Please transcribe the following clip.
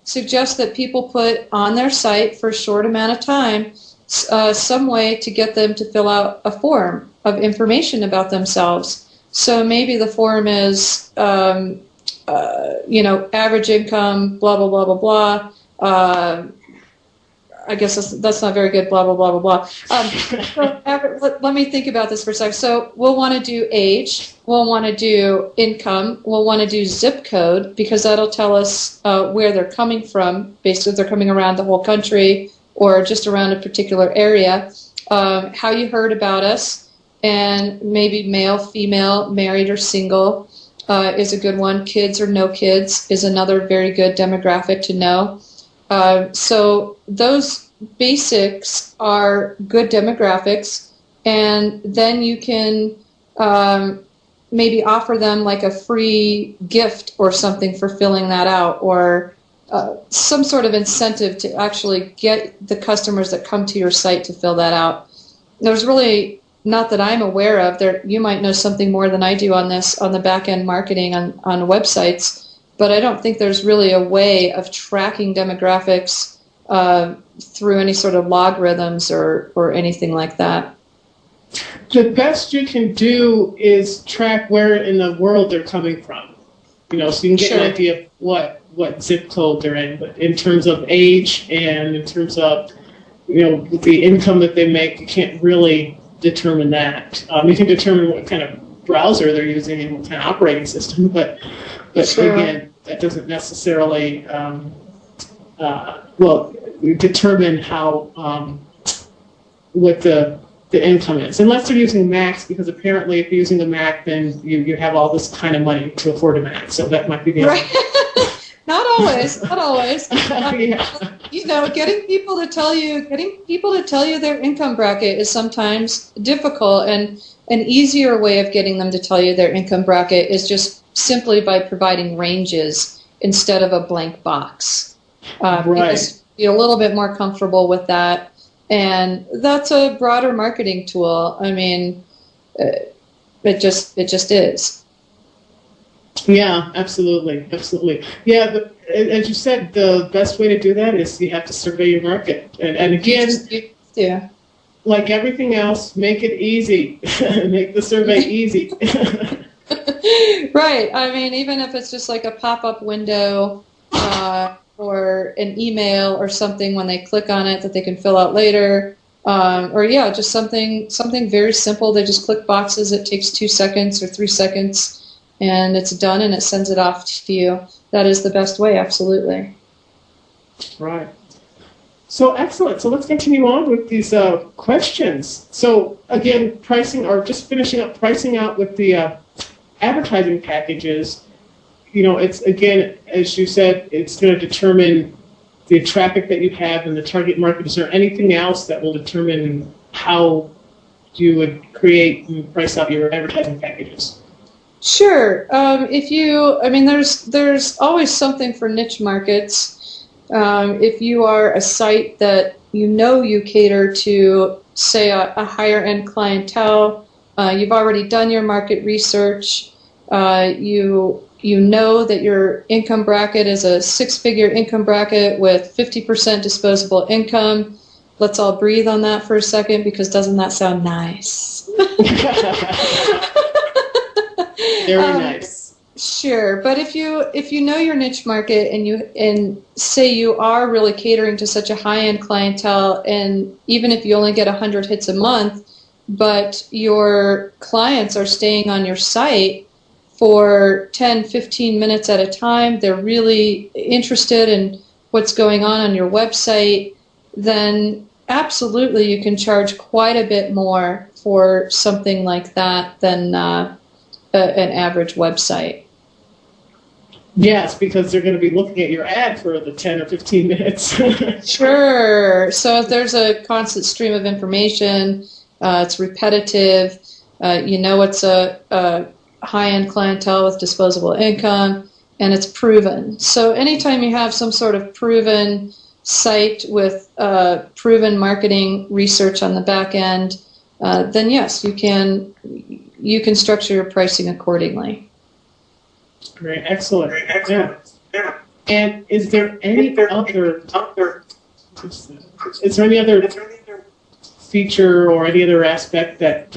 suggest that people put on their site for a short amount of time some way to get them to fill out a form of information about themselves. So maybe the form is, average income, blah, blah, blah, blah, blah. I guess that's not very good, blah, blah, blah, blah, blah. Let me think about this for a second. So we'll want to do age. We'll want to do income. We'll want to do zip code, because that'll tell us where they're coming from, basically if they're coming around the whole country or just around a particular area. How you heard about us, and maybe male, female, married or single is a good one. Kids or no kids is another very good demographic to know. So those basics are good demographics, and then you can maybe offer them like a free gift or something for filling that out, or some sort of incentive to actually get the customers that come to your site to fill that out. There's really, not that I'm aware of, you might know something more than I do on this, on the back-end marketing on websites, but I don't think there's really a way of tracking demographics through any sort of logarithms or anything like that. The best you can do is track where in the world they're coming from. So you can get an idea of what zip code they're in, but in terms of age and in terms of the income that they make, you can't really determine that. You can determine what kind of browser they're using and what kind of operating system, but again, that doesn't necessarily determine how what the income is, unless they're using Macs, because apparently if you're using a Mac, then you have all this kind of money to afford a Mac, so that might be the right. Not always. Yeah. Getting people to tell you their income bracket is sometimes difficult, and an easier way of getting them to tell you their income bracket is just simply by providing ranges instead of a blank box. Right. Because you're a little bit more comfortable with that, and that's a broader marketing tool. I mean, it just is. Yeah, absolutely. Yeah, as you said, the best way to do that is you have to survey your market. And again, like everything else, make it easy. Make the survey easy. Right. I mean, even if it's just like a pop-up window or an email or something when they click on it that they can fill out later. Just something very simple. They just click boxes. It takes 2 seconds or 3 seconds. And it's done, and it sends it off to you. That is the best way, absolutely. Right. So excellent. So let's continue on with these questions. So again, pricing, or just finishing up pricing out with the advertising packages. It's, again, as you said, it's going to determine the traffic that you have in the target market. Is there anything else that will determine how you would create and price out your advertising packages? Sure. There's always something for niche markets. If you are a site that you cater to, say, a higher end clientele, you've already done your market research, you know that your income bracket is a 6-figure income bracket with 50% disposable income. Let's all breathe on that for a second, because doesn't that sound nice? Very nice. Sure, but if you know your niche market and say you are really catering to such a high-end clientele, and even if you only get 100 hits a month, but your clients are staying on your site for 10, 15 minutes at a time, they're really interested in what's going on your website, then absolutely you can charge quite a bit more for something like that than an average website. Yes, because they're going to be looking at your ad for the 10 or 15 minutes. Sure. So if there's a constant stream of information, it's repetitive, it's a high-end clientele with disposable income, and it's proven. So anytime you have some sort of proven site with proven marketing research on the back end, then yes, you can structure your pricing accordingly. Great, excellent. Yeah. And is there any other feature or any other aspect that